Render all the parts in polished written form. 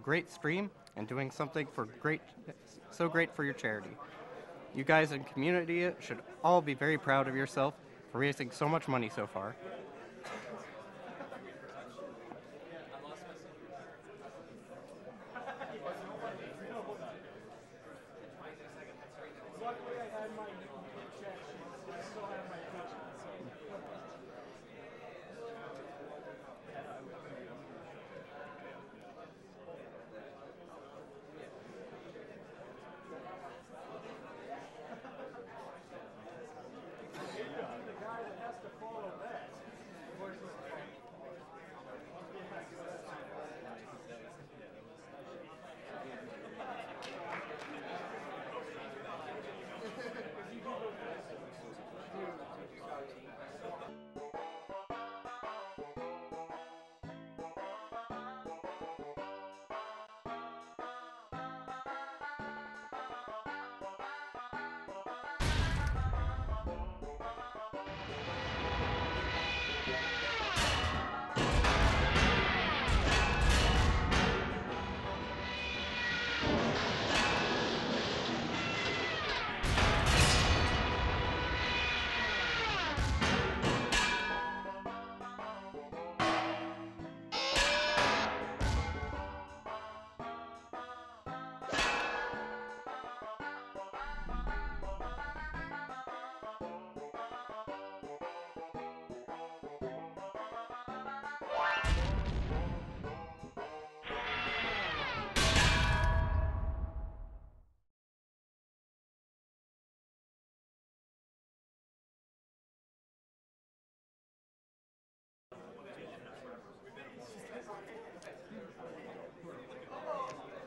great stream and doing something so great for your charity. You guys in community should all be very proud of yourself for raising so much money so far.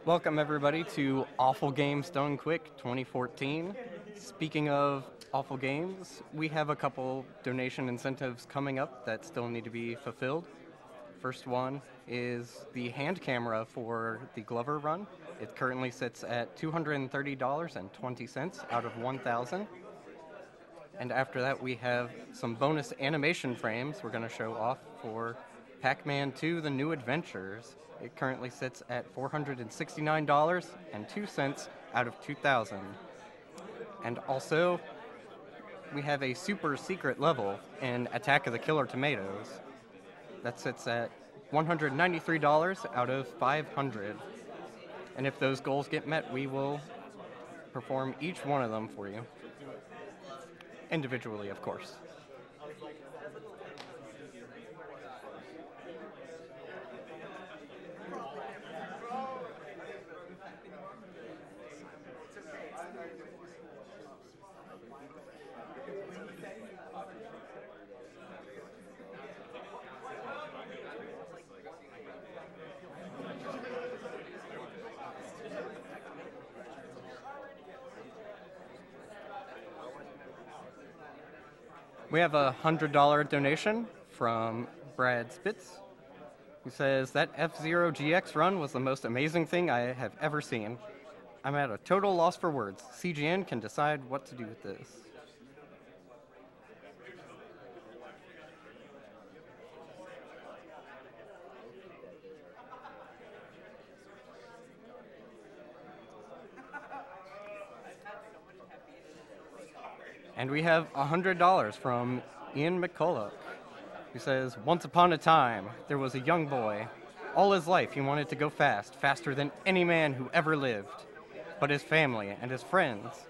Welcome everybody to Awful Games Done Quick 2014. Speaking of awful games, we have a couple donation incentives coming up that still need to be fulfilled. First one is the hand camera for the Glover run. It currently sits at $230.20 out of 1,000. And after that we have some bonus animation frames we're going to show off for Pac-Man 2: The New Adventures. It currently sits at $469.02 out of 2,000. And also, we have a super secret level in Attack of the Killer Tomatoes. That sits at $193 out of 500. And if those goals get met, we will perform each one of them for you. Individually, of course. We have a $100 donation from Brad Spitz, who says, "That F-Zero GX run was the most amazing thing I have ever seen. I'm at a total loss for words. CGN can decide what to do with this." And we have $100 from Ian McCulloch, who says, "Once upon a time, there was a young boy. All his life he wanted to go fast, faster than any man who ever lived. But his family and his friends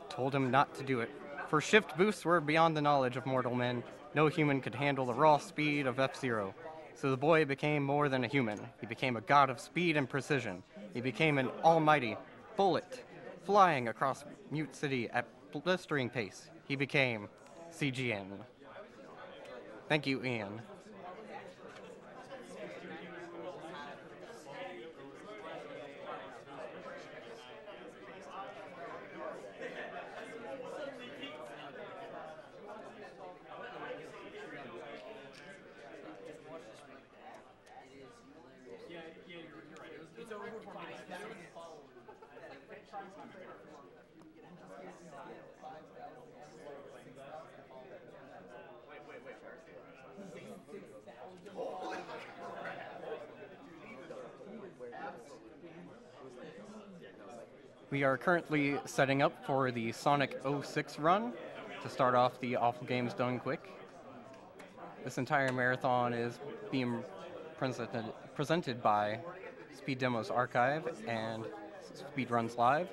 told him not to do it. For shift boosts were beyond the knowledge of mortal men. No human could handle the raw speed of F-Zero. So the boy became more than a human. He became a god of speed and precision. He became an almighty bullet, flying across Mute City at blistering pace. He became CGN." Thank you, Ian. We are currently setting up for the Sonic 06 run to start off the Awful Games Done Quick. This entire marathon is being presented by Speed Demos Archive and Speedruns Live.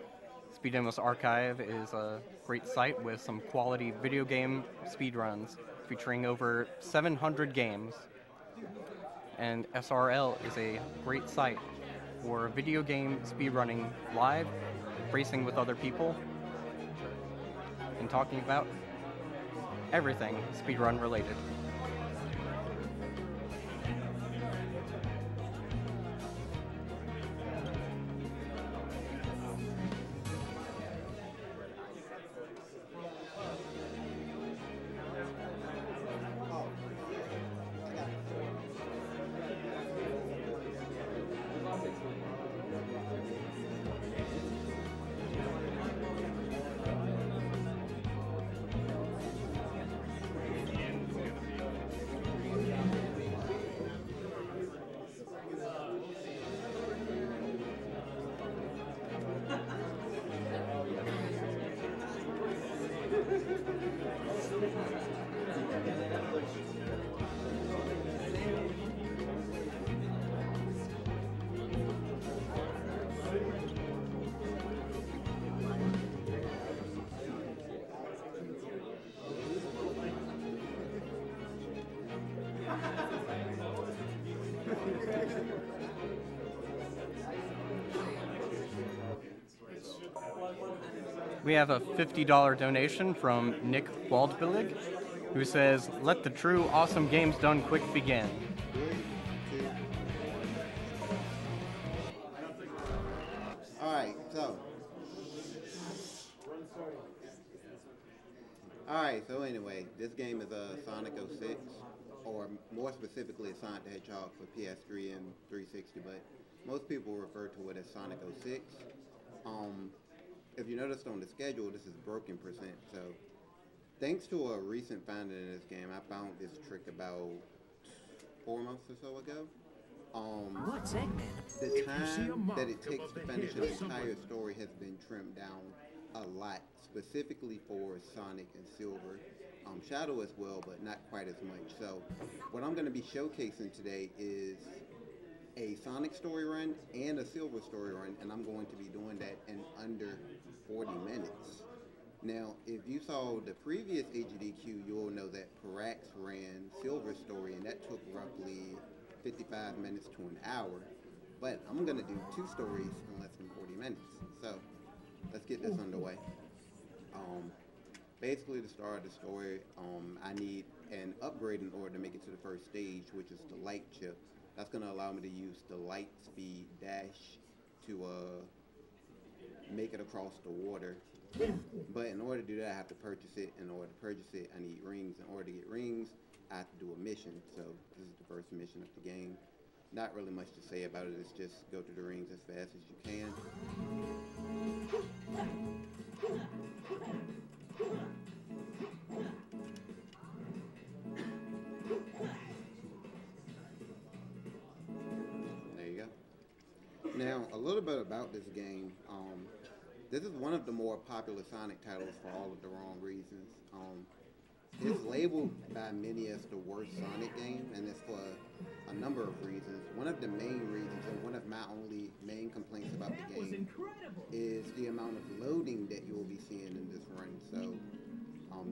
Speed Demos Archive is a great site with some quality video game speedruns featuring over 700 games. And SRL is a great site for video game speedrunning live, racing with other people, and talking about everything speedrun related. We have a $50 donation from Nick Waldbillig, who says, "Let the true awesome games done quick begin." Alright, so anyway, this game is Sonic 06, or more specifically Sonic the Hedgehog for PS3 and 360, but most people refer to it as Sonic 06. If you noticed on the schedule, this is broken percent, so thanks to a recent finding in this game, I found this trick about 4 months or so ago. The time that it takes to finish an entire story has been trimmed down a lot, specifically for Sonic and Silver. Shadow as well, but not quite as much. So what I'm going to be showcasing today is a Sonic story run and a Silver story run, and I'm going to be doing that in under 40 minutes. Now, if you saw the previous HDQ, you'll know that Parax ran Silver story, and that took roughly 55 minutes to an hour. But I'm going to do 2 stories in less than 40 minutes. So let's get this underway. Basically, to start the story, I need an upgrade in order to make it to the first stage, which is the light chip. That's going to allow me to use the light speed dash to make it across the water. But in order to do that, I have to purchase it. In order to purchase it, I need rings. In order to get rings, I have to do a mission. So this is the first mission of the game. Not really much to say about it. It's just go through the rings as fast as you can. There you go. Now, a little bit about this game. This is one of the more popular Sonic titles for all of the wrong reasons. It's labeled by many as the worst Sonic game, and it's for a number of reasons. One of the main reasons, and one of my only main complaints about the game, is the amount of loading that you will be seeing in this run. So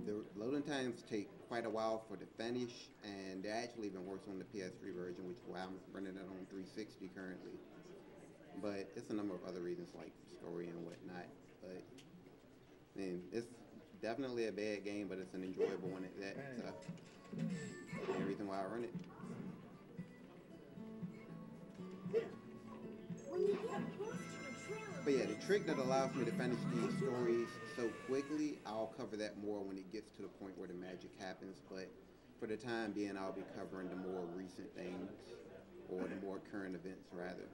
the loading times take quite a while for the finish, and they're actually even worse on the PS3 version, which is why I'm running it on 360 currently. But it's a number of other reasons, like story and whatnot. But man, it's definitely a bad game, but it's an enjoyable one at that. So the reason why I run it. But yeah, the trick that allows me to finish these stories so quickly, I'll cover that more when it gets to the point where the magic happens. But for the time being, I'll be covering the more recent things, or the more current events rather.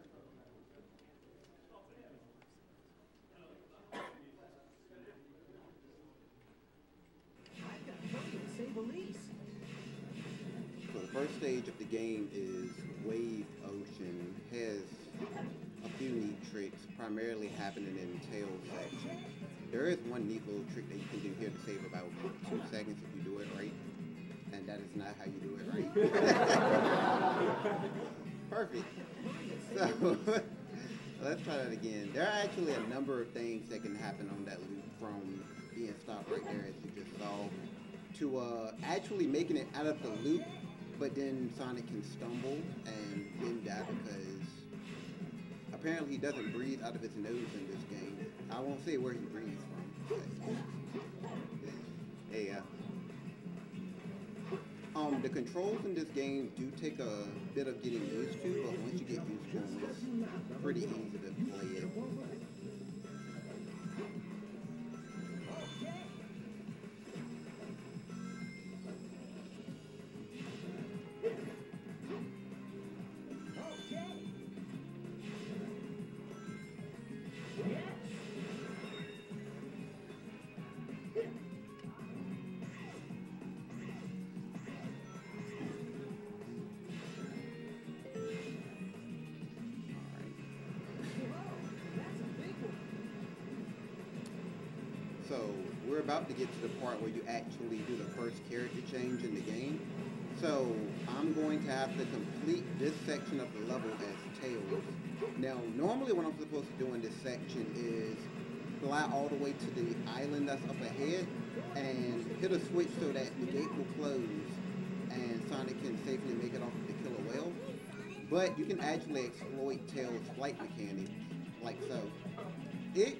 So the first stage of the game is Wave Ocean. It has a few neat tricks, primarily happening in the tail section. There is one neat little trick that you can do here to save about 2 seconds if you do it right, and that is not how you do it right. Perfect. So, let's try that again. There are actually a number of things that can happen on that loop from being stopped right there as you just saw, to actually making it out of the loop, but then Sonic can stumble and then die because apparently he doesn't breathe out of his nose in this game. I won't say where he breathes from. Hey, the controls in this game do take a bit of getting used to, but once you get used to them, it's pretty easy to play it. So we're about to get to the part where you actually do the first character change in the game. So I'm going to have to complete this section of the level as Tails. Now, normally what I'm supposed to do in this section is fly all the way to the island that's up ahead and hit a switch so that the gate will close and Sonic can safely make it off of the killer whale. But you can actually exploit Tails' flight mechanics, like so. It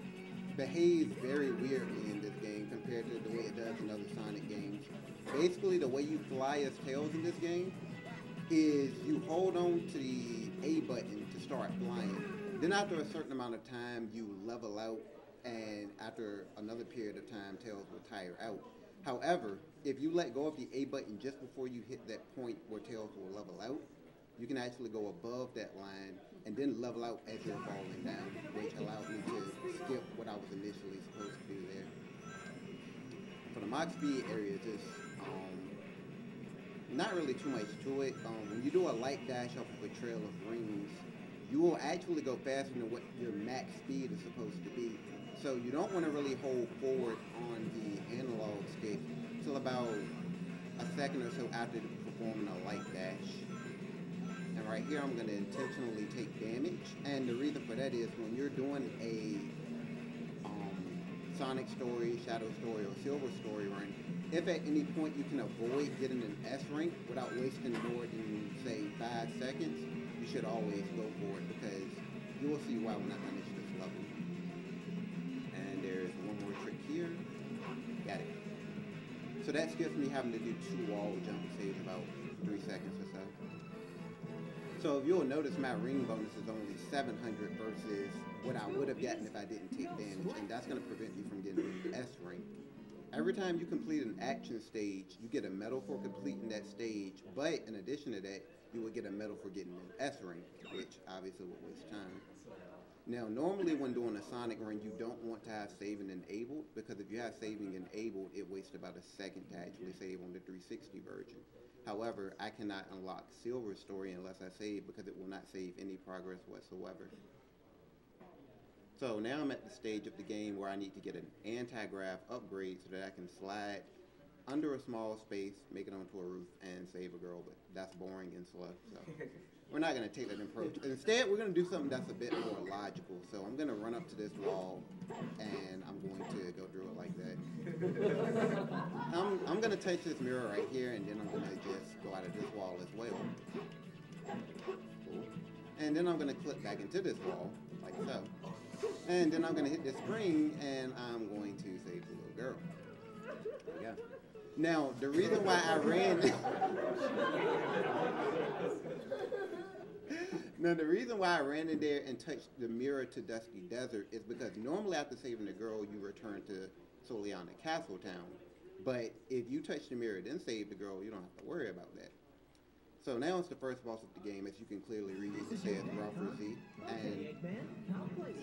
behaves very weirdly in this game compared to the way it does in other Sonic games. Basically, the way you fly as Tails in this game is you hold on to the A button to start flying. Then after a certain amount of time, you level out, and after another period of time, Tails will tire out. However, if you let go of the A button just before you hit that point where Tails will level out, you can actually go above that line and then level out as you're falling down, which allows me to skip what I was initially supposed to do there. For the max speed area, just not really too much to it. When you do a light dash off of a trail of rings, you will actually go faster than what your max speed is supposed to be. So you don't want to really hold forward on the analog stick until about a second or so after performing a light dash. And right here I'm going to intentionally take damage, and the reason for that is when you're doing a Sonic story, Shadow story, or Silver story run, if at any point you can avoid getting an S rank without wasting more than, say, 5 seconds, you should always go for it because you will see why when I finish this level. And there's one more trick here. Got it. So that skips me having to do 2 wall jumps, saves about 3 seconds or so. So if you'll notice, my ring bonus is only 700 versus what I would have gotten if I didn't take damage, and that's going to prevent me from getting an S rank. Every time you complete an action stage, you get a medal for completing that stage, but in addition to that, you will get a medal for getting an S rank, which obviously would waste time. Now, normally when doing a Sonic run, you don't want to have saving enabled, because if you have saving enabled, it wastes about a second to actually save on the 360 version. However, I cannot unlock Silver Story unless I save because it will not save any progress whatsoever. So now I'm at the stage of the game where I need to get an anti-grav upgrade so that I can slide under a small space, make it onto a roof, and save a girl, but that's boring and slow. So we're not going to take that approach. Instead, we're going to do something that's a bit more logical. So I'm going to run up to this wall, and I'm going to go through it like that. I'm going to touch this mirror right here, and then I'm going to just go out of this wall as well. Cool. And then I'm going to clip back into this wall, like so. And then I'm going to hit this screen, and I'm going to save the little girl. There we go. Now, the reason why I ran... Now, the reason why I ran in there and touched the mirror to Dusty Desert is because normally after saving the girl, you return to Soleanna Castle Town. But if you touch the mirror then save the girl, you don't have to worry about that. So now it's the first boss of the game, as you can clearly read. It says Ralph Z. And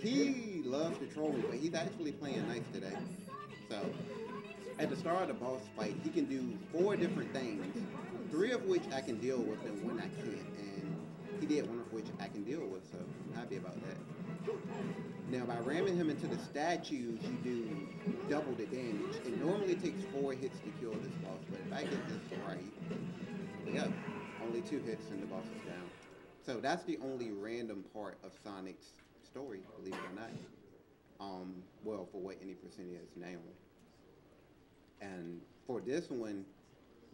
he loves to troll me, but he's actually playing nice today. So at the start of the boss fight, he can do 4 different things, 3 of which I can deal with and 1 I can't. And he did one of which I can deal with, so I'm happy about that. Now, by ramming him into the statues, you do double the damage. It normally takes 4 hits to kill this boss, but if I get this right, we go. Only 2 hits and the boss is down. So that's the only random part of Sonic's story, believe it or not. Well, for what any percent is now. And for this one,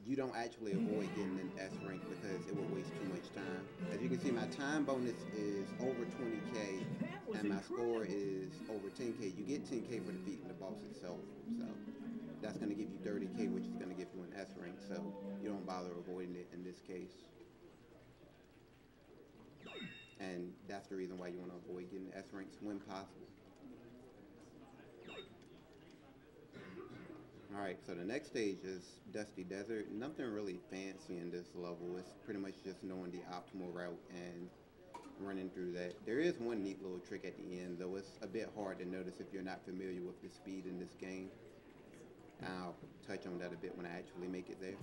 you don't actually avoid getting an S rank because it will waste too much time. As you can see, my time bonus is over 20k, and my score is over 10k. You get 10k for defeating the boss itself, so that's going to give you 30k, which is going to give you an S rank, so you don't bother avoiding it in this case. And that's the reason why you want to avoid getting S ranks when possible. Alright, so the next stage is Dusty Desert. Nothing really fancy in this level. It's pretty much just knowing the optimal route and running through that. There is one neat little trick at the end, though it's a bit hard to notice if you're not familiar with the speed in this game. I'll touch on that a bit when I actually make it there.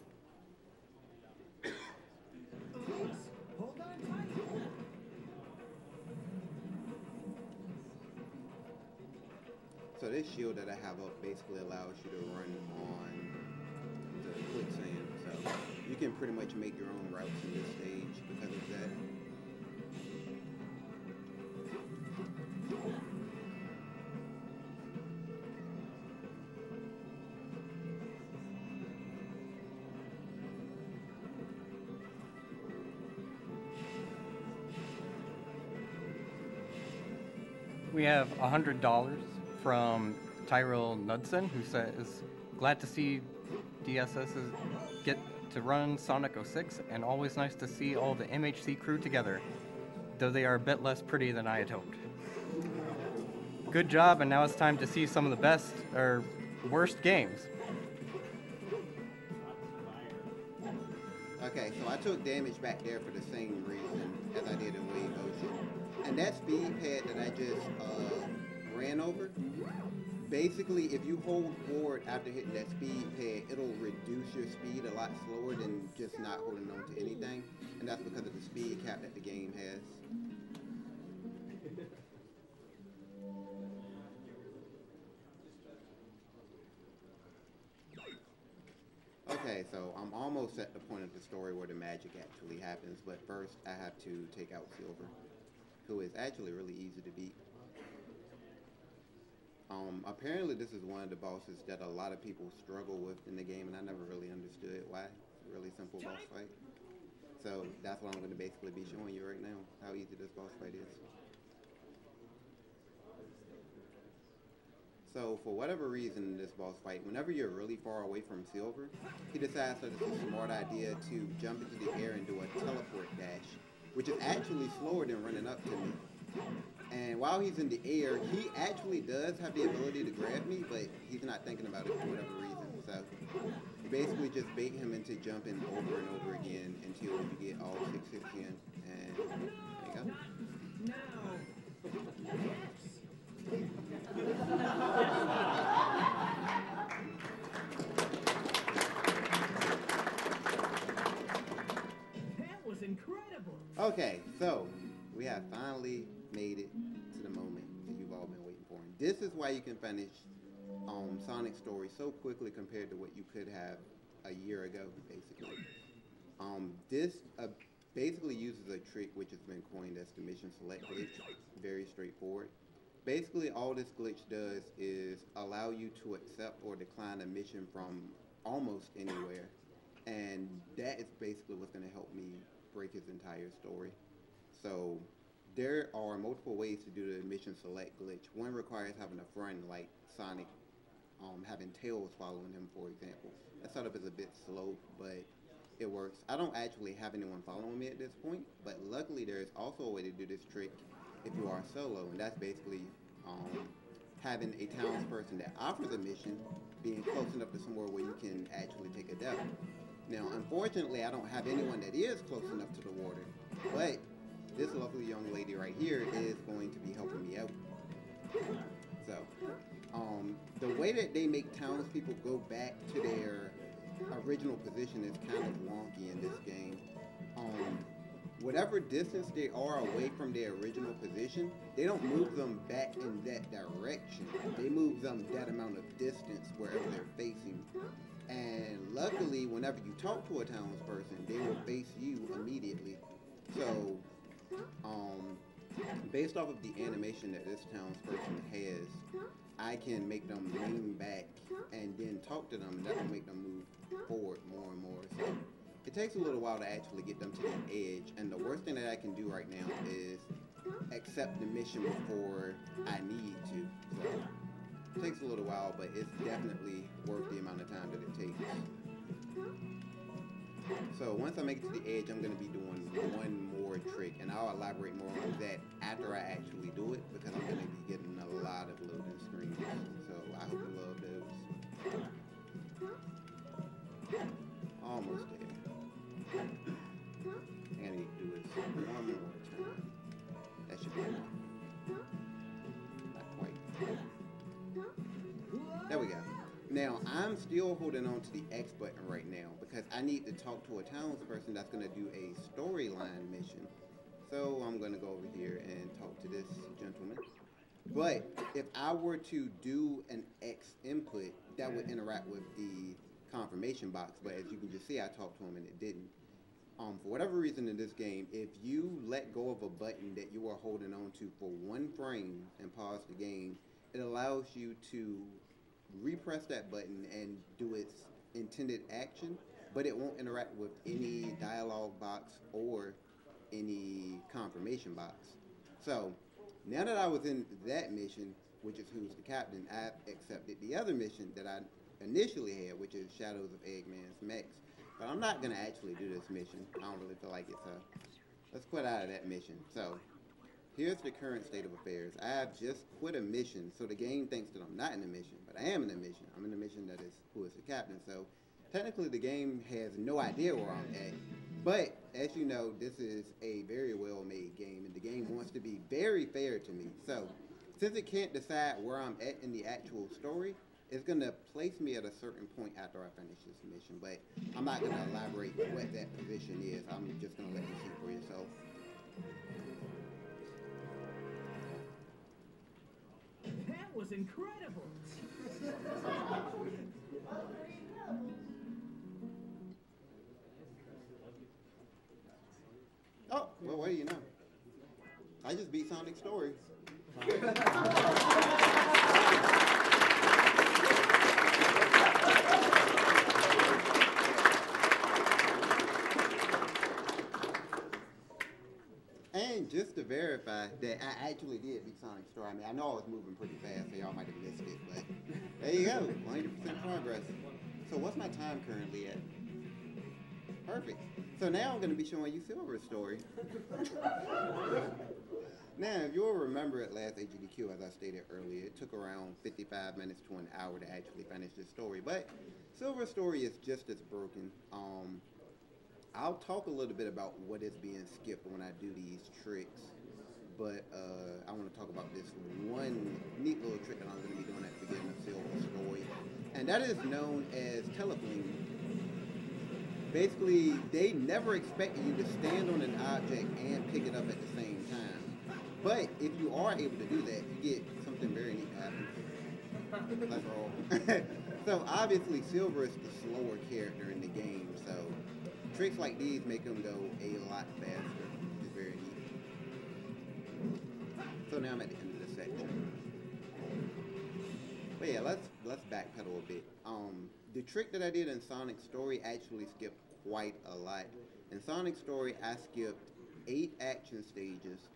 Hold on tight. So this shield that I have up basically allows you to run on the quicksand. So you can pretty much make your own routes in this stage because of that. We have $100 from Tyrell Knudsen, who says, glad to see DSSs get to run Sonic 06, and always nice to see all the MHC crew together, though they are a bit less pretty than I had hoped. Good job, and now it's time to see some of the best, or worst games. Okay, so I took damage back there for the same reason as I did in Wave Ocean. And that speed pad that I just ran over, basically if you hold forward after hitting that speed pad, it'll reduce your speed a lot slower than just not holding on to anything. And that's because of the speed cap that the game has. Okay, so I'm almost at the point of the story where the magic actually happens, but first I have to take out Silver, who is actually really easy to beat. Apparently this is one of the bosses that a lot of people struggle with in the game, and I never really understood why. It's a really simple boss fight. So that's what I'm going to basically be showing you right now, how easy this boss fight is. So for whatever reason in this boss fight, whenever you're really far away from Silver, he decides that it's a smart idea to jump into the air and do a teleport dash, which is actually slower than running up to me. And while he's in the air, he actually does have the ability to grab me, but he's not thinking about it for whatever reason. So you basically just bait him into jumping over and over again until you get all 6 hits in. And there you go. That was incredible. Okay, so we have finally made it to the moment that you've all been waiting for. And this is why you can finish Sonic's story so quickly compared to what you could have a year ago, basically. This basically uses a trick which has been coined as the mission select glitch. Very straightforward. Basically, all this glitch does is allow you to accept or decline a mission from almost anywhere. And that is basically what's going to help me break his entire story. So there are multiple ways to do the mission select glitch. One requires having a friend like Sonic, having Tails following him, for example. That setup is a bit slow, but it works. I don't actually have anyone following me at this point, but luckily there is also a way to do this trick if you are solo, and that's basically having a townsperson that offers a mission being close enough to somewhere where you can actually take a death. Now, unfortunately, I don't have anyone that is close enough to the water, but this lovely young lady right here is going to be helping me out. So, the way that they make townspeople go back to their original position is kind of wonky in this game. whatever distance they are away from their original position, they don't move them back in that direction. They move them that amount of distance wherever they're facing. And luckily, whenever you talk to a townsperson, they will face you immediately. So, based off of the animation that this townsperson has, I can make them lean back and then talk to them, and that will make them move forward more and more. So it takes a little while to actually get them to the edge, and the worst thing that I can do right now is accept the mission before I need to. So it takes a little while, but it's definitely worth the amount of time that it takes. So once I make it to the edge, I'm going to be doing one more trick, and I'll elaborate more on that after I actually do it, because I'm going to be getting a lot of loading screens. So I hope you love those. Almost there. And I need to do this one more time. That should be enough. Not quite. There we go. Now, I'm still holding on to the X button right now because I need to talk to a townsperson that's going to do a storyline mission. So I'm going to go over here and talk to this gentleman. But if I were to do an X input, that would interact with the confirmation box. But as you can just see, I talked to him and it didn't. For whatever reason in this game, if you let go of a button that you are holding on to for one frame and pause the game, it allows you to repress that button and do its intended action, but it won't interact with any dialogue box or any confirmation box. So now that I was in that mission, which is Who's the Captain, I accepted the other mission that I initially had, which is Shadows of Eggman's Max. But I'm not going to actually do this mission. I don't really feel like it, so let's quit out of that mission. So here's the current state of affairs. I have just quit a mission, so the game thinks that I'm not in a mission, but I am in a mission. I'm in a mission that is Who is the Captain, so technically the game has no idea where I'm at. But as you know, this is a very well-made game, and the game wants to be very fair to me. So since it can't decide where I'm at in the actual story, it's going to place me at a certain point after I finish this mission, but I'm not going to elaborate what that position is. I'm just going to let you see for yourself. That was incredible. Oh, well, what do you know? I just beat Sonic's story. And just to verify that I actually did beat Sonic's story. I mean, I know I was moving pretty fast, so y'all might have missed it, but there you go, 100% progress. So what's my time currently at? Perfect. So now I'm going to be showing you Silver's story. Now, if you'll remember at last AGDQ, as I stated earlier, it took around 55 minutes to an hour to actually finish this story. But Silver's story is just as broken. I'll talk a little bit about what is being skipped when I do these tricks. But I want to talk about this one neat little trick that I'm going to be doing at the beginning of Silver's story. And that is known as telephoning. Basically, they never expected you to stand on an object and pick it up at the same time. But if you are able to do that, you get something very neat to happen. Let's roll. So obviously, Silver is the slower character in the game, so tricks like these make him go a lot faster. It's very neat. So now I'm at the end of the section. But yeah, let's backpedal a bit. The trick that I did in Sonic's story actually skipped quite a lot. In Sonic's story, I skipped 8 action stages,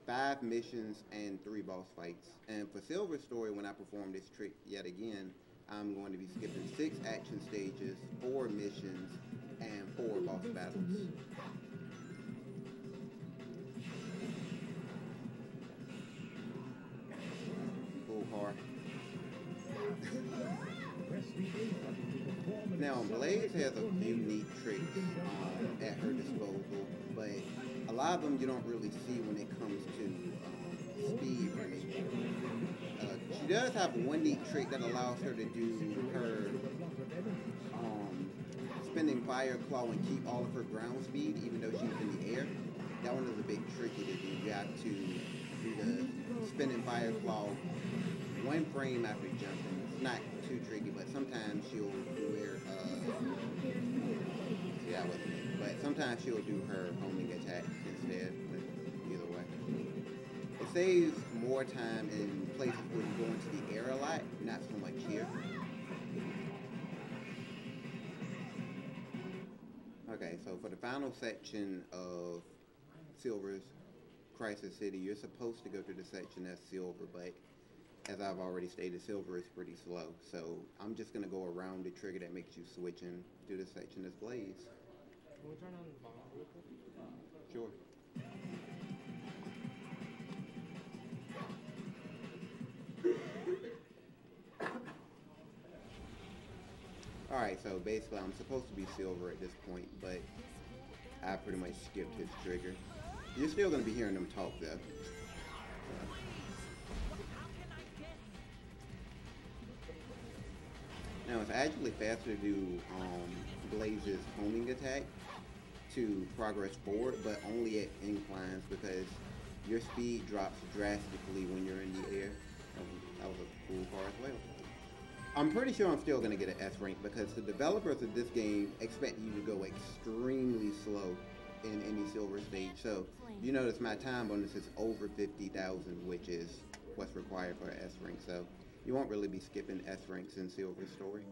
5 missions, and 3 boss fights. And for Silver's story, when I perform this trick yet again, I'm going to be skipping 6 action stages, 4 missions, and 4 boss battles. Cool car. Now, Blaze has a few neat tricks at her disposal, but a lot of them you don't really see when it comes to speed running. She does have one neat trick that allows her to do her spinning fire claw and keep all of her ground speed, even though she's in the air. tricky to do. You have to do the spinning fire claw one frame after jumping. It's not too tricky, but sometimes she'll do her, see that wasn't it, but sometimes she'll do her homing attack instead, but either way. It saves more time in places where you go into the air a lot, not so much here. Okay, so for the final section of Silver's Crisis City, you're supposed to go to the section that's Silver, but as I've already stated, Silver is pretty slow. So I'm just going to go around the trigger that makes you switch and do the section that's Blaze. Can we turn on the bomb real quick? Sure. Alright, so basically I'm supposed to be Silver at this point, but I pretty much skipped his trigger. You're still going to be hearing them talk though. Now it's actually faster to do Blaze's homing attack to progress forward, but only at inclines because your speed drops drastically when you're in the air. That was a cool part as well. I'm pretty sure I'm still going to get an S rank because the developers of this game expect you to go extremely slow in any Silver stage. So you notice my time bonus is over 50,000, which is what's required for an S rank. So you won't really be skipping S ranks in Silver's story.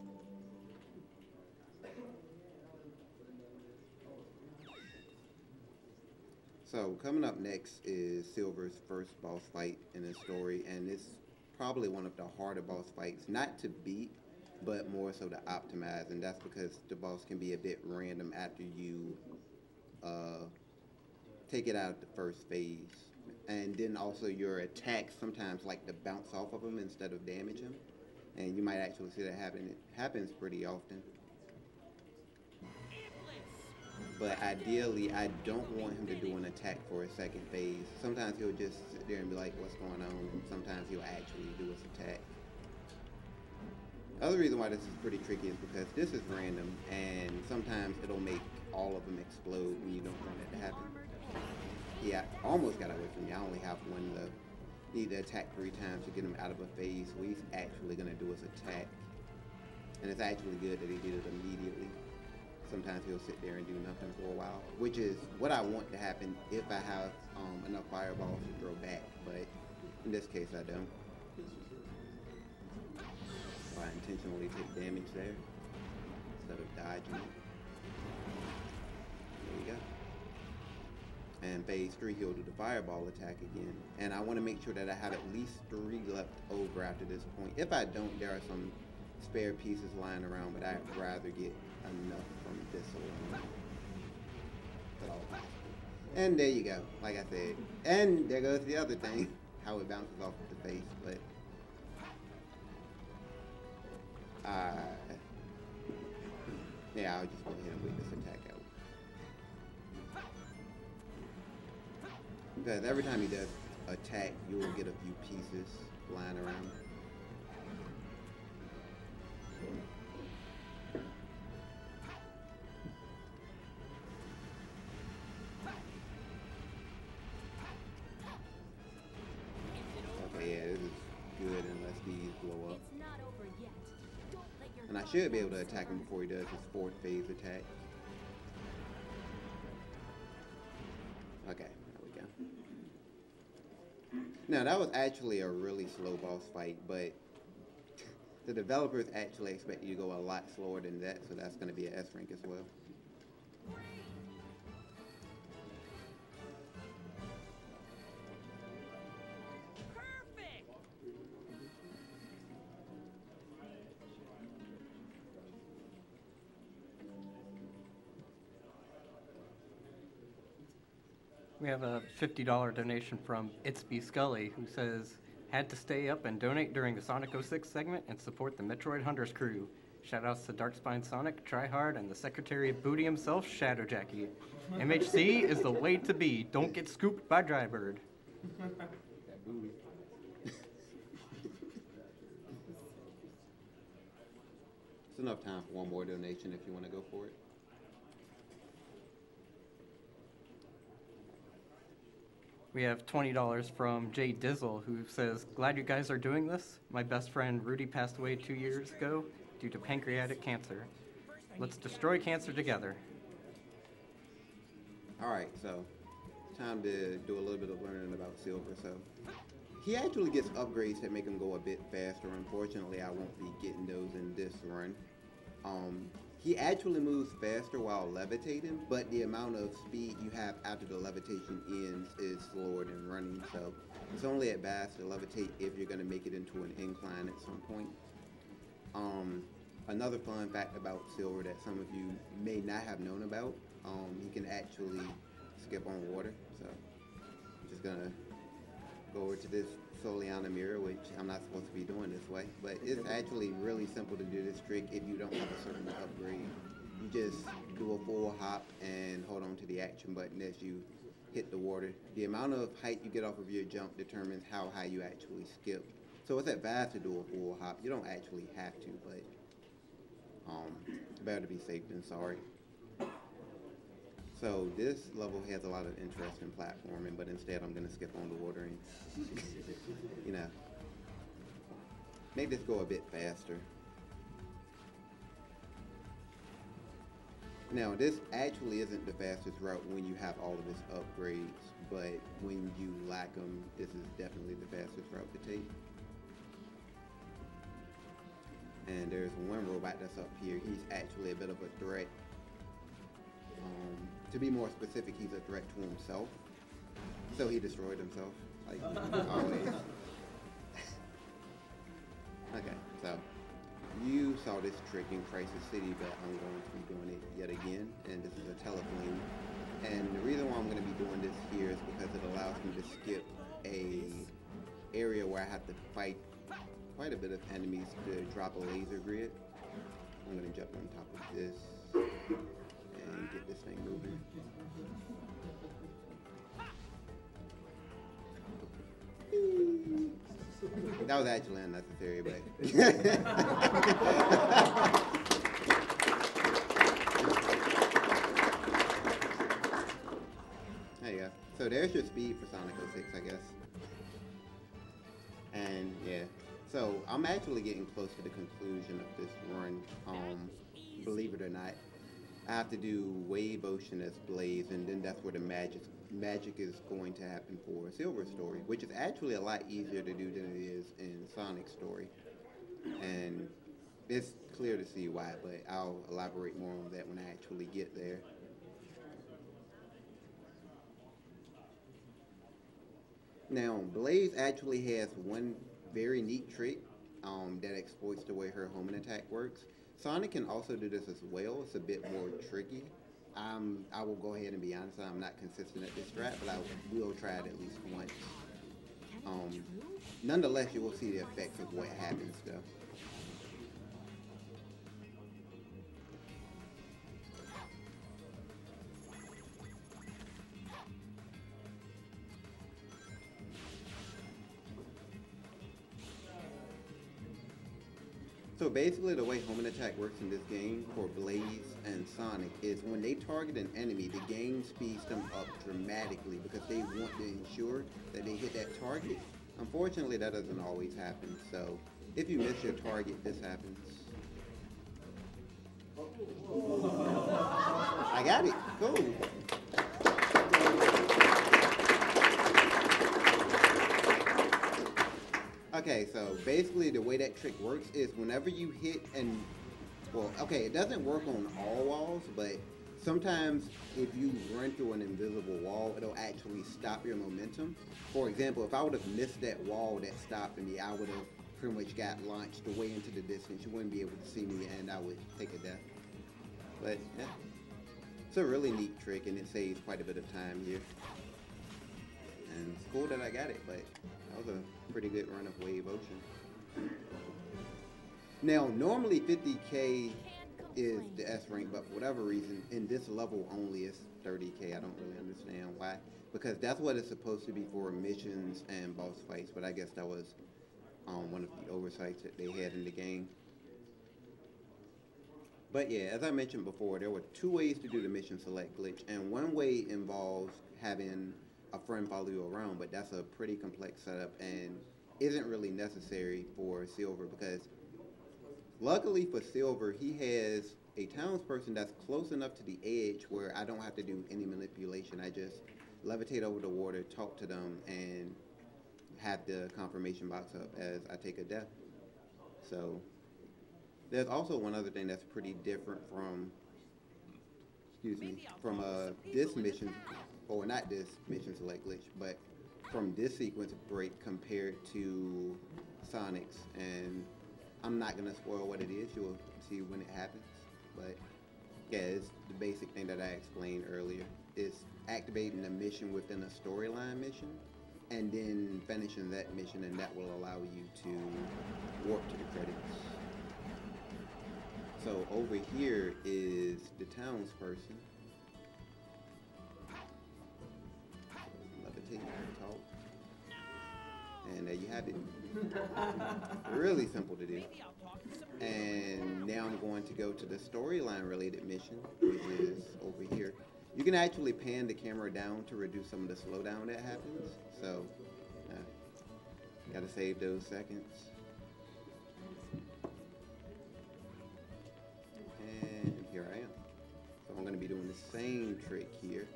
So coming up next is Silver's first boss fight in his story, and it's probably one of the harder boss fights, not to beat, but more so to optimize, and that's because the boss can be a bit random after you take it out of the first phase. And then also your attacks sometimes like to bounce off of him instead of damage him, and you might actually see that happen. It happens pretty often. But ideally, I don't want him to do an attack for a second phase. Sometimes he'll just sit there and be like, what's going on? And sometimes he'll actually do his attack. The other reason why this is pretty tricky is because this is random, and sometimes it'll make all of them explode when you don't want it to happen. Yeah, almost got away from me. I only have one left. Need to attack 3 times to get him out of a phase, so he's actually going to do his attack. And it's actually good that he did it immediately. Sometimes he'll sit there and do nothing for a while, which is what I want to happen if I have enough fireballs to throw back, but in this case I don't. So I intentionally take damage there instead of dodging it. There you go. And phase 3 he'll do the fireball attack again. And I want to make sure that I have at least 3 left over after this point. If I don't, there are some spare pieces lying around, but I'd rather get enough from this alone. And there you go, like I said. And there goes the other thing, how it bounces off of the face, but yeah, I'll just go ahead and wait this attack out. Because every time he does attack, you will get a few pieces flying around. And I should be able to attack him before he does his 4th phase attack. Okay, there we go. Now that was actually a really slow boss fight, but the developers actually expect you to go a lot slower than that, so that's going to be an S rank as well. We have a $50 donation from It's B Scully, who says, had to stay up and donate during the Sonic 06 segment and support the Metroid Hunters crew. Shoutouts to DarkspinesSonic, Tryhard, and the Secretary of Booty himself, Shadow Jackie. MHC is the way to be. Don't get scooped by Drybird. That booty. It's enough time for one more donation if you want to go for it. We have $20 from Jay Dizzle, who says, "Glad you guys are doing this. My best friend Rudy passed away 2 years ago due to pancreatic cancer. Let's destroy cancer together." Alright, so time to do a little bit of learning about Silver. So he actually gets upgrades that make him go a bit faster. Unfortunately, I won't be getting those in this run. He actually moves faster while levitating, but the amount of speed you have after the levitation ends is slower than running. So it's only at best to levitate if you're going to make it into an incline at some point. Another fun fact about Silver that some of you may not have known about, he can actually skip on water. So I'm just going to go over to this Soliana mirror, which I'm not supposed to be doing this way, but it's actually really simple to do this trick if you don't have a certain upgrade. You just do a full hop and hold on to the action button as you hit the water. The amount of height you get off of your jump determines how high you actually skip. So it's advised to do a full hop. You don't actually have to, but better to be safe than sorry. So this level has a lot of interesting platforming, but instead I'm going to skip on the water and, you know, make this go a bit faster. Now this actually isn't the fastest route when you have all of its upgrades, but when you lack them, this is definitely the fastest route to take. And there's one robot that's up here. He's actually a bit of a threat. To be more specific, he's a threat to himself. So he destroyed himself, like always. Okay, so you saw this trick in Crisis City, but I'm going to be doing it yet again. And this is a teleflame. And the reason why I'm going to be doing this here is because it allows me to skip a area where I have to fight quite a bit of enemies to drop a laser grid. I'm going to jump on top of this and get this thing moving. That was actually unnecessary, but there you go. So there's your speed for Sonic 06, I guess. And yeah, so I'm actually getting close to the conclusion of this run. Believe it or not, I have to do Wave Ocean as Blaze, and then that's where the magic is going to happen for Silver's story, which is actually a lot easier to do than it is in Sonic's story. And it's clear to see why, but I'll elaborate more on that when I actually get there. Now, Blaze actually has one very neat trick that exploits the way her homing attack works. Sonic can also do this as well. It's a bit more tricky. I will go ahead and be honest, I'm not consistent at this strat, but I will try it at least once. Nonetheless, you will see the effects of what happens though. So basically the way homing attack works in this game for Blaze and Sonic is when they target an enemy, the game speeds them up dramatically because they want to ensure that they hit that target. Unfortunately, that doesn't always happen. So if you miss your target, this happens. I got it. Cool. Okay, so basically the way that trick works is whenever you hit and, well, okay, it doesn't work on all walls, but sometimes if you run through an invisible wall, it'll actually stop your momentum. For example, if I would have missed that wall that stopped me, I would have pretty much got launched way into the distance. You wouldn't be able to see me and I would take a death. But yeah, it's a really neat trick and it saves quite a bit of time here. And it's cool that I got it, but that was a pretty good run of Wave Ocean. Now, normally 50k is the S rank, but for whatever reason, in this level only it's 30k. I don't really understand why. Because that's what it's supposed to be for missions and boss fights, but I guess that was one of the oversights that they had in the game. But yeah, as I mentioned before, there were two ways to do the mission select glitch, and one way involves having a friend follow you around, but that's a pretty complex setup and isn't really necessary for Silver because luckily for Silver, he has a townsperson that's close enough to the edge where I don't have to do any manipulation. I just levitate over the water, talk to them, and have the confirmation box up as I take a death. So there's also one other thing that's pretty different from, this mission, or not this mission select glitch, but from this sequence break compared to Sonic's, and I'm not gonna spoil what it is. You'll see when it happens, but yeah, it's the basic thing that I explained earlier. It's activating the mission within a storyline mission, and then finishing that mission, and that will allow you to warp to the credits. So over here is the townsperson. Levitate, talk, and there you have it. Really simple to do. And now I'm going to go to the storyline related mission, which is over here. You can actually pan the camera down to reduce some of the slowdown that happens. So, gotta save those seconds. And here I am. So I'm gonna be doing the same trick here.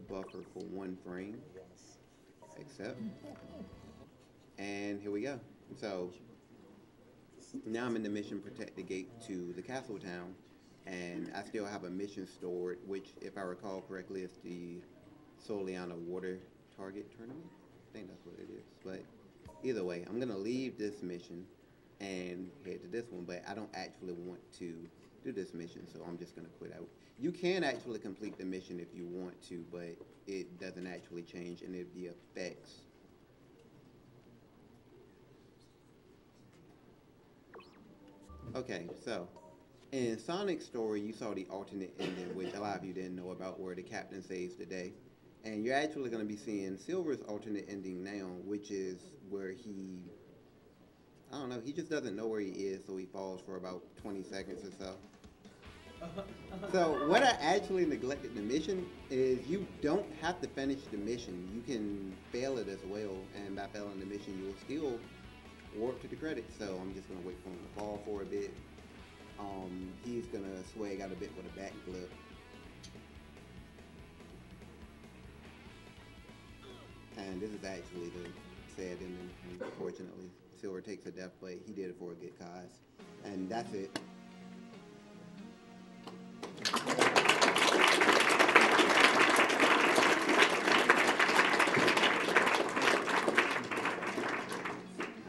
Buffer for 1 frame. Accept. And here we go. So now I'm in the mission protect the gate to the castle town, and I still have a mission stored, which if I recall correctly is the Soliana water target tournament. I think that's what it is. But either way, I'm gonna leave this mission and head to this one, but I don't actually want to do this mission, so I'm just gonna quit out. You can actually complete the mission if you want to, but it doesn't actually change any of the effects. Okay, so in Sonic's story, you saw the alternate ending, which a lot of you didn't know about, where the captain saves the day. And you're actually going to be seeing Silver's alternate ending now, which is where he, I don't know, he just doesn't know where he is, so he falls for about 20 seconds or so. So what I actually neglected the mission is you don't have to finish the mission. You can fail it as well, and by failing the mission, you will still warp to the credits. So I'm just gonna wait for him to fall for a bit. He's gonna swag out a bit with a backflip. And this is actually the sad ending. Unfortunately, Silver takes a death, but he did it for a good cause. And that's it.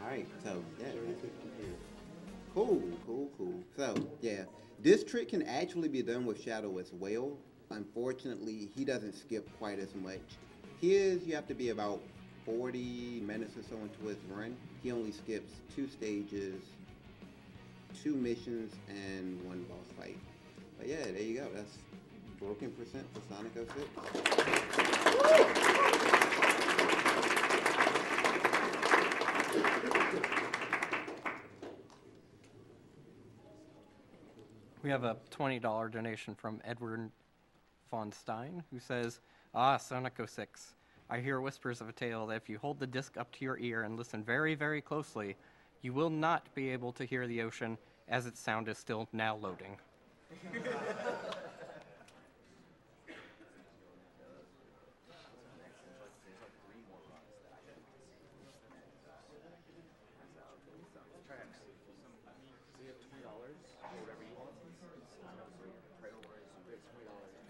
Alright, so yeah. Cool. So yeah, this trick can actually be done with Shadow as well. Unfortunately, he doesn't skip quite as much. His, you have to be about 40 minutes or so into his run. He only skips 2 stages, 2 missions, and 1 boss fight. But yeah, there you go. That's broken percent for Sonic 06. We have a $20 donation from Edward von Stein, who says, "Ah, Sonic 06. I hear whispers of a tale that if you hold the disc up to your ear and listen very, very closely, you will not be able to hear the ocean as its sound is still now loading."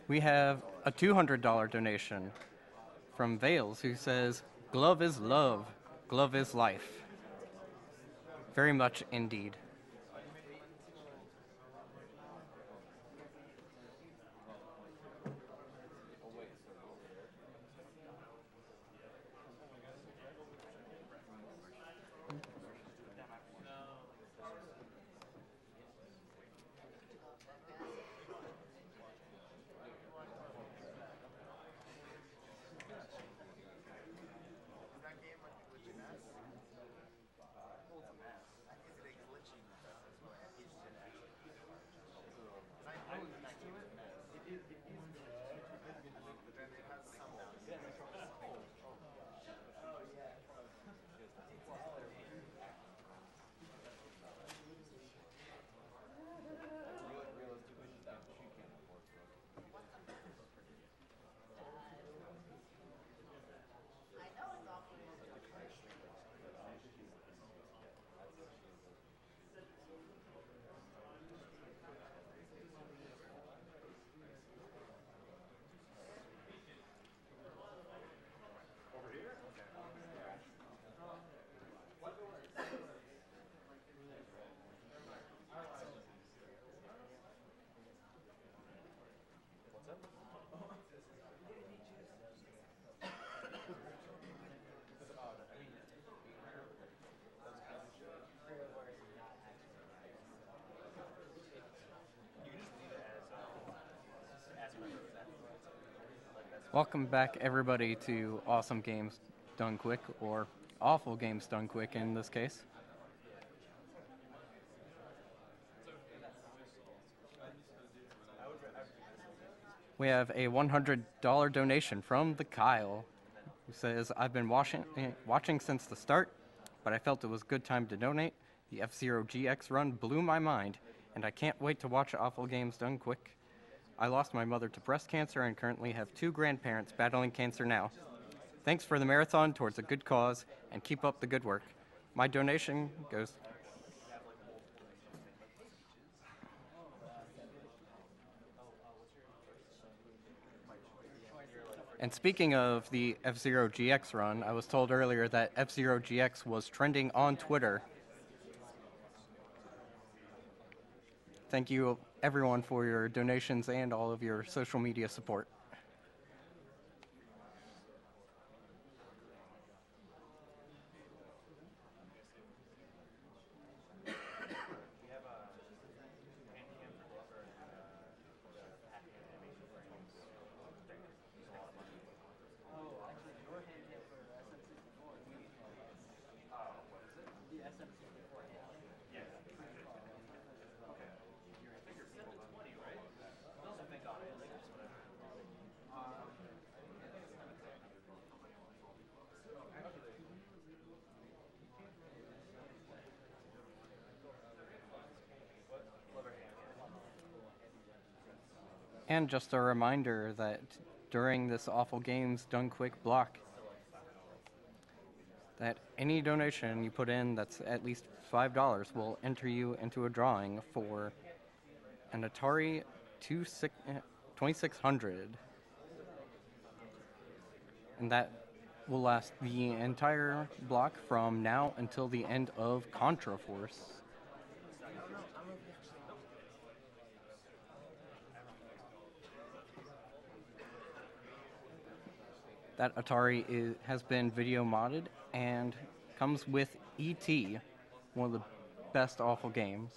We have a $200 donation from Vales, who says, "Glove is love, glove is life." Very much indeed. Welcome back, everybody, to Awesome Games Done Quick, or Awful Games Done Quick in this case. We have a $100 donation from the Kyle, who says, I've been watching since the start, but I felt it was a good time to donate. The F-Zero GX run blew my mind, and I can't wait to watch Awful Games Done Quick. I lost my mother to breast cancer and currently have 2 grandparents battling cancer now. Thanks for the marathon towards a good cause, and keep up the good work. My donation goes... And speaking of the F-Zero GX run, I was told earlier that F-Zero GX was trending on Twitter. Thank you, everyone, for your donations and all of your social media support. And just a reminder that during this Awful Games Done Quick block, that any donation you put in that's at least $5 will enter you into a drawing for an Atari 2600. And that will last the entire block from now until the end of Contra Force. That Atari has been video modded and comes with E.T., one of the best awful games.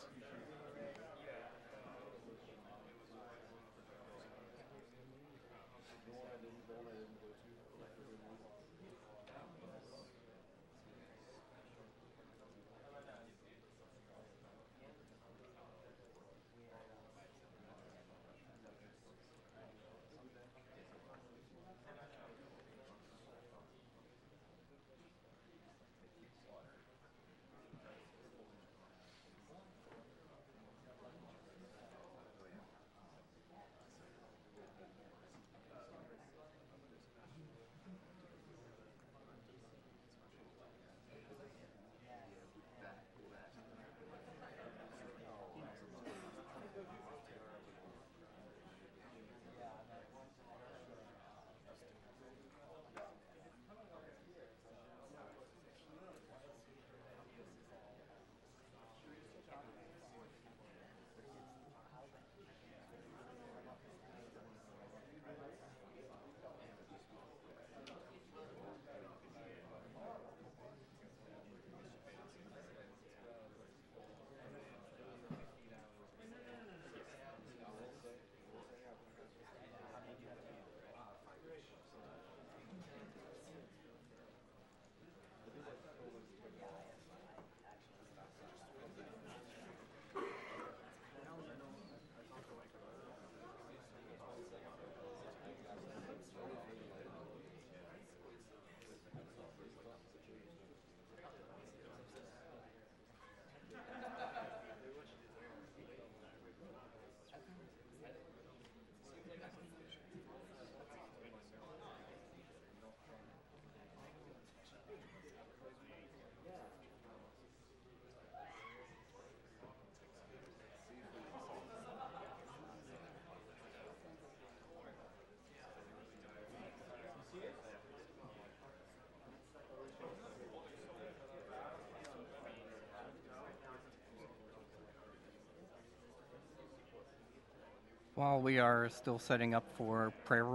While we are still setting up for Prayer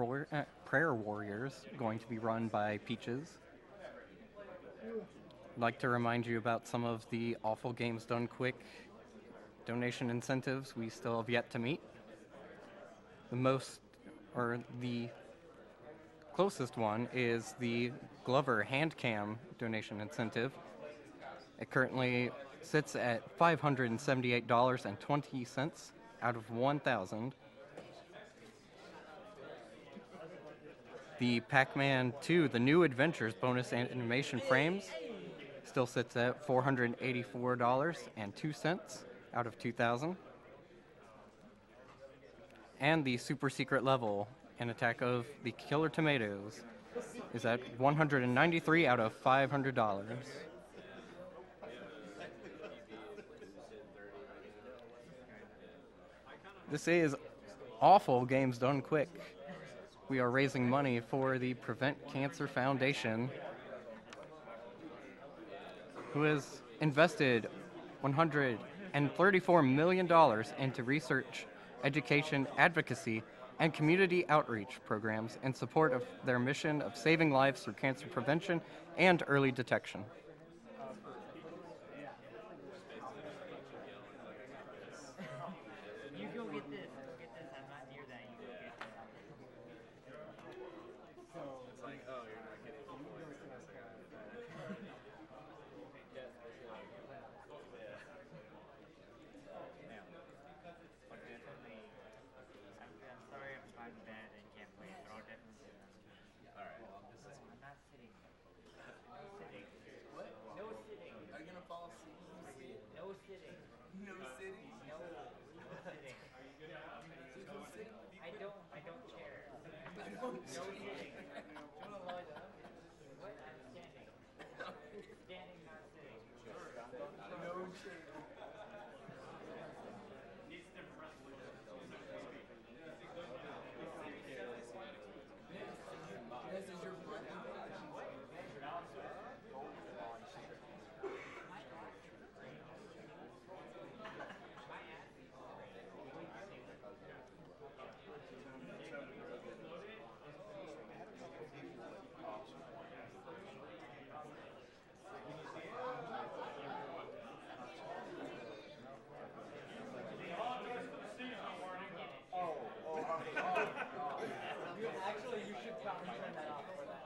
Warriors, going to be run by Peaches, I'd like to remind you about some of the Awful Games Done Quick donation incentives we still have yet to meet. The closest one is the Glover Handcam donation incentive. It currently sits at $578.20 out of 1,000. The Pac-Man 2, The New Adventures bonus animation frames still sits at $484.02 out of 2,000. And the super secret level, An Attack of the Killer Tomatoes, is at 193 out of $500. This is awful games done quick. We are raising money for the Prevent Cancer Foundation, who has invested $134 million into research, education, advocacy, and community outreach programs in support of their mission of saving lives through cancer prevention and early detection. You go get this. Go get this. I'm not near that. You go get that. It's like, oh, you're not getting the point. It's like, I'm sorry if I'm bad and can't play it, but I'll definitely do that. alright. I'm not sitting. No sitting. What? No sitting. Are you gonna fall asleep? No sitting. No sitting? No sitting. I don't care. No sitting. Wanna lie down? What? I'm standing. Standing, not sitting. No shit. This is your front. Actually, you should probably turn that off for that.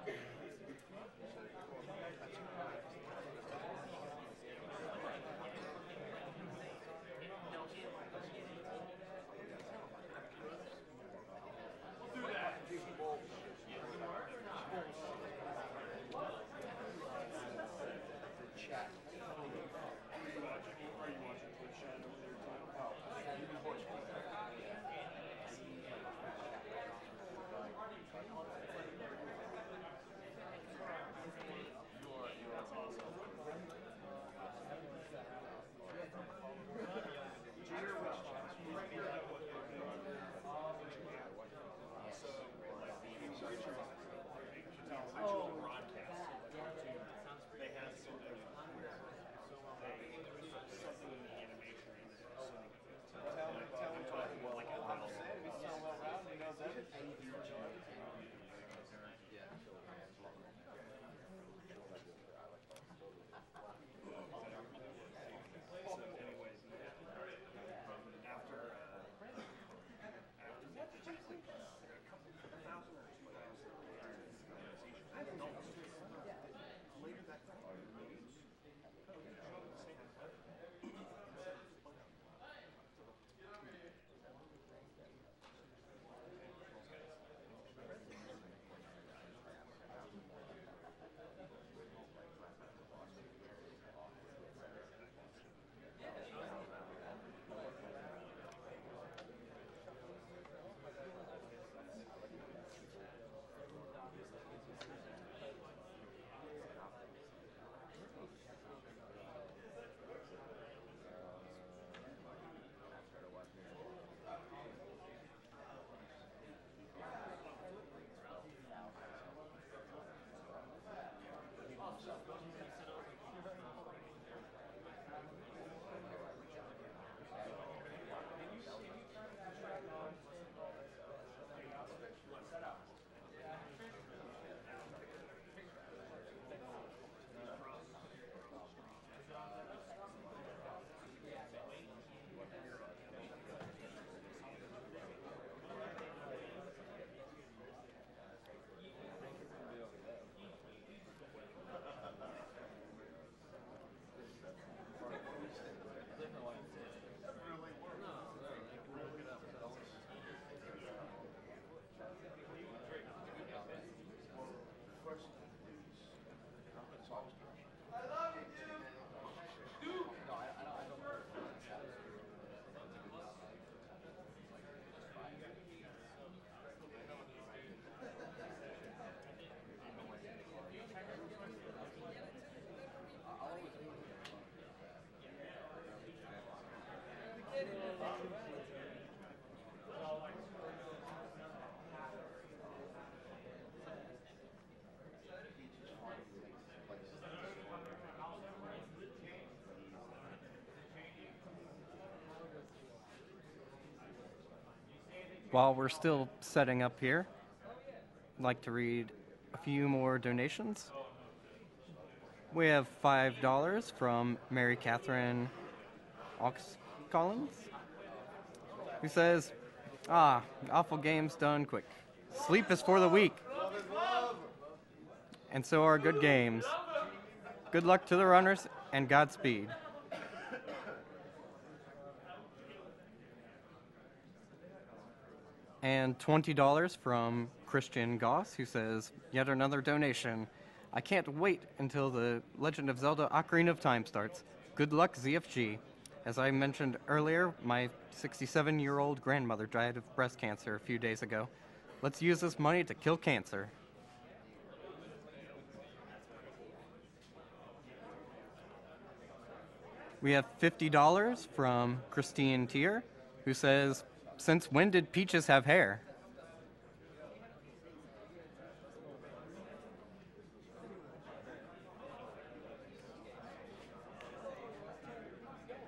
While we're still setting up here, I'd like to read a few more donations. We have $5 from Mary Catherine Ox Collins, who says, awful games done quick. Sleep is for the weak. And so are good games. Good luck to the runners and Godspeed. And $20 from Christian Goss, who says, yet another donation. I can't wait until the Legend of Zelda Ocarina of Time starts. Good luck, ZFG. As I mentioned earlier, my 67-year-old grandmother died of breast cancer a few days ago. Let's use this money to kill cancer. We have $50 from Christine Tier, who says, since when did peaches have hair?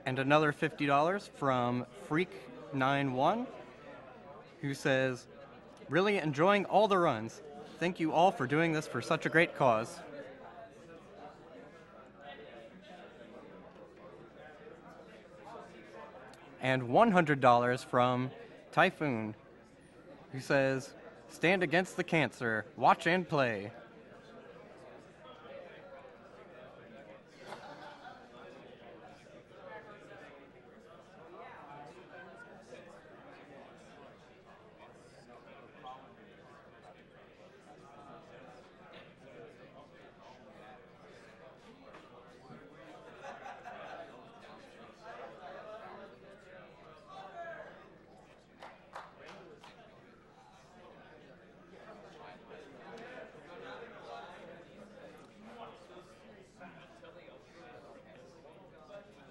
And another $50 from Freak91, who says, really enjoying all the runs. Thank you all for doing this for such a great cause. And $100 from Typhoon, who says, stand against the cancer, watch and play.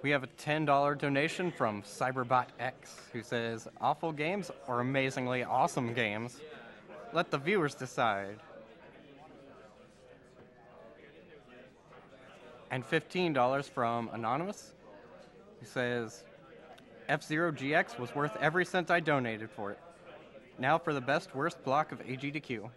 We have a $10 donation from Cyberbot X, who says, awful games or amazingly awesome games? Let the viewers decide. And $15 from Anonymous, who says, F-Zero GX was worth every cent I donated for it. Now for the best worst block of AG to Q.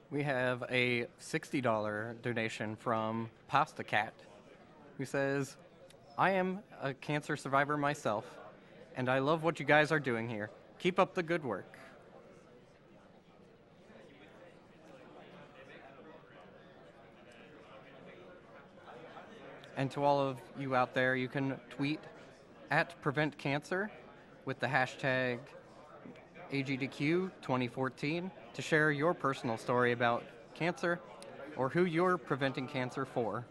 We have a $60 donation from Pasta Cat, who says, I am a cancer survivor myself, and I love what you guys are doing here. Keep up the good work. And to all of you out there, you can tweet at Prevent Cancer with the hashtag AGDQ 2014 to share your personal story about cancer or who you're preventing cancer for.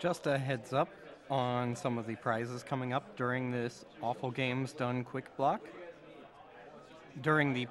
Just a heads up on some of the prizes coming up during this Awful Games Done Quick block. During the